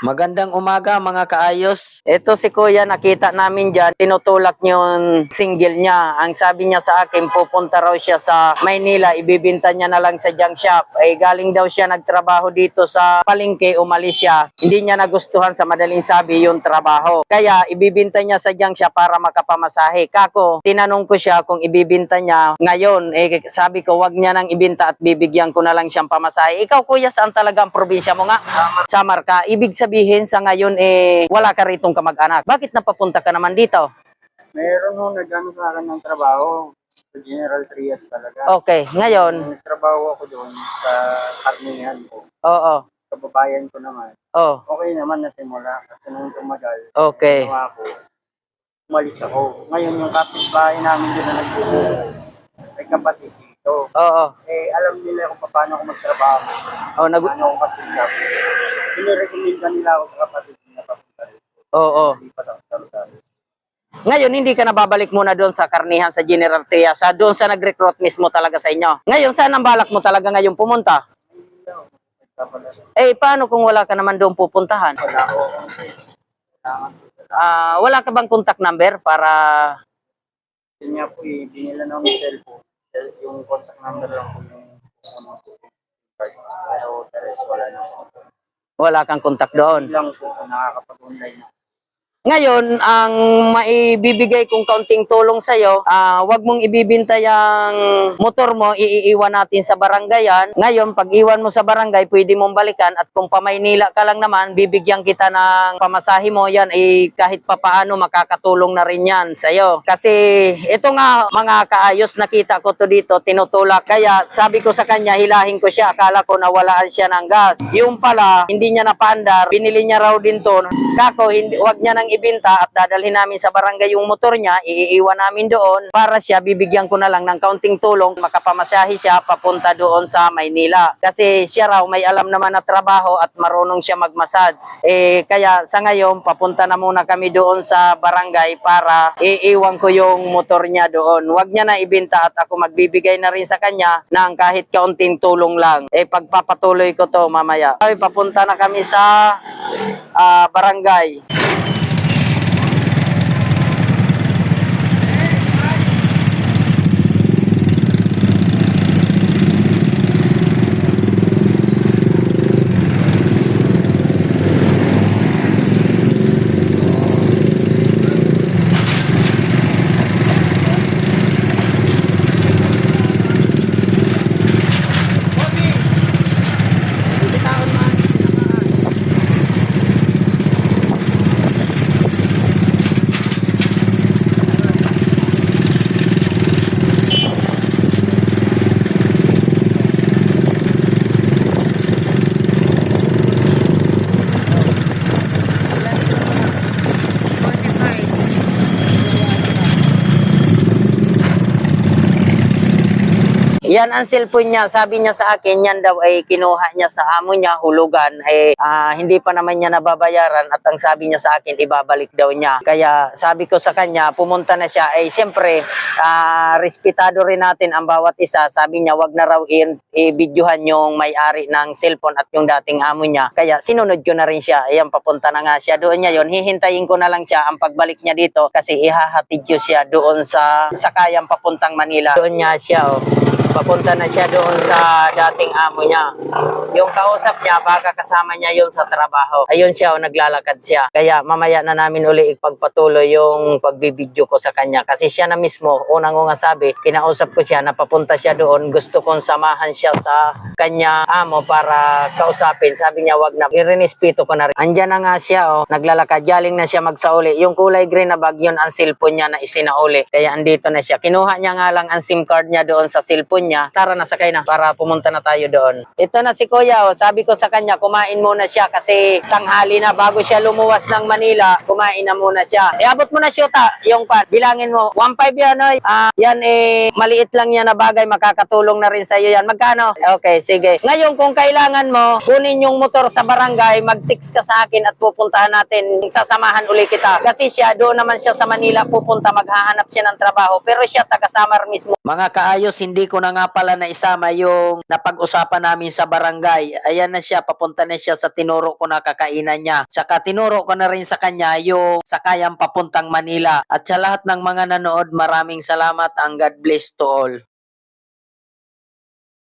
Magandang umaga mga kaayos. Ito si Kuya, nakita namin dyan, tinutulak yung single niya. Ang sabi niya sa akin, pupunta raw siya sa Maynila, ibibinta niya na lang sa junk shop. Galing daw siya nagtrabaho dito sa palengke, umalis siya. Hindi niya nagustuhan, sa madaling sabi, yung trabaho. Kaya ibibinta niya sa junk shop para makapamasahe. Kako, tinanong ko siya kung ibibinta niya ngayon. Sabi ko, wag niya nang ibinta at bibigyan ko na lang siyang pamasahe. Ikaw Kuya, saan talagang probinsya mo nga? Samar ka. Ibig sabihin sa ngayon wala ka ritong kamag-anak. Bakit napapunta ka naman dito? Meron ho nag-ano sa akin ng trabaho sa General Trias talaga. Okay, ngayon. Nagtrabaho ako doon sa karnihan ko. Oo. Kababayan ko naman. Oh, Okay naman nasimula kasi nung tumagal, okay. ginawa ko, umalis ako. Ngayon yung kapitbahay namin doon na nagtutulong, ay kapatid dito. Oo. Alam nila kung paano ako magtrabaho, Oh, paano ako kasigap. Pinirekomenda nila ako sa kapatid na papunta rin. Oo. Nalipat ako sa Rosario. Ngayon, hindi ka na babalik muna doon sa karnihan sa General Trias, doon sa nag-recruit mismo talaga sa inyo. Ngayon, saan ang balak mo talaga ngayon pumunta? Paano kung wala ka naman doon pupuntahan? Wala ako. Wala ka bang contact number para... Yun nga po binila namin cellphone. Yung contact number lang po yung pero the rest wala na po. Wala kang contact doon? Lang po kung nakakapag-online na. Ngayon, ang maibibigay kong kaunting tulong sa'yo, wag mong ibibinta yung motor mo, iiwan natin sa barangayan. Ngayon, pag iwan mo sa barangay, pwede mong balikan at kung pa-Maynila ka lang naman, bibigyan kita ng pamasahe mo yan, kahit papaano makakatulong na rin yan sa'yo. Kasi ito nga mga kaayos, nakita ko to dito, tinutulak. Kaya sabi ko sa kanya, hilahin ko siya, akala ko nawalaan siya ng gas. Yung pala, hindi niya napaandar, binili niya raw din to. Kako, wag niya nang ibinta at dadalhin namin sa barangay yung motor niya, iiwan namin doon para siya, bibigyan ko na lang ng kaunting tulong, makapamasahe siya papunta doon sa Maynila. Kasi siya raw may alam naman na trabaho at marunong siya magmassage. Kaya sa ngayon, papunta na muna kami doon sa barangay para iiwan ko yung motor niya doon. Wag niya na ibinta at ako magbibigay na rin sa kanya ng kahit kaunting tulong lang. Pagpapatuloy ko to mamaya. Papunta na kami sa barangay. Yan ang cellphone niya. Sabi niya sa akin, yan daw ay kinuha niya sa amo niya, hulugan. Hindi pa naman niya nababayaran at ang sabi niya sa akin, ibabalik daw niya. Kaya sabi ko sa kanya, pumunta na siya. Siyempre, respetado rin natin ang bawat isa. Sabi niya, wag na raw i-videohan yung may-ari ng cellphone at yung dating amo niya. Kaya sinunod ko na rin siya. Ayan, papunta na nga siya. Doon niya yun. Hihintayin ko na lang siya ang pagbalik niya dito kasi ihahatid ko siya doon sa sakayang papuntang Manila. Doon niya siya, papunta na siya doon sa dating amo niya. Yung kausap niya, baka kasama niya yun sa trabaho. Ayun siya, naglalakad siya. Kaya mamaya na namin uli ipagpatuloy yung pagbibideo ko sa kanya. Kasi siya na mismo, unang nga sabi, kinausap ko siya, napapunta siya doon. Gusto kong samahan siya sa kanya amo para kausapin. Sabi niya, wag na. Irinispeto ko na rin. Andyan na nga siya, naglalakad. Yaling na siya magsauli. Yung kulay green na bag, yun ang cellphone niya na isinauli. Kaya andito na siya. Kinuha niya nga lang ang SIM card niya doon sa cellphone niya. Tara na, sakay na para pumunta na tayo doon. Ito na si Kuya, sabi ko sa kanya, kumain muna siya kasi tanghali na bago siya lumuwas ng Manila, kumain na muna siya. Abot mo na syota, yung pan. Bilangin mo, 1.5 yan, oy. Yan maliit lang yan na bagay, makakatulong na rin sa iyo yan. Magkano? Okay, sige. Ngayon, kung kailangan mo, kunin yung motor sa barangay, mag-text ka sa akin at pupuntahan natin, sasamahan uli kita. Kasi siya, doon naman siya sa Manila pupunta, maghahanap siya ng trabaho. Pero siya, taga Samar mismo. Mga kaayos, hindi ko na na nga pala na isama yung napag-usapan namin sa barangay. Ayan na siya, papunta na siya sa tinuro ko na kakainan niya. Saka tinuro ko na rin sa kanya yung sakayang papuntang Manila. At sa lahat ng mga nanood, maraming salamat. Ang God bless to all.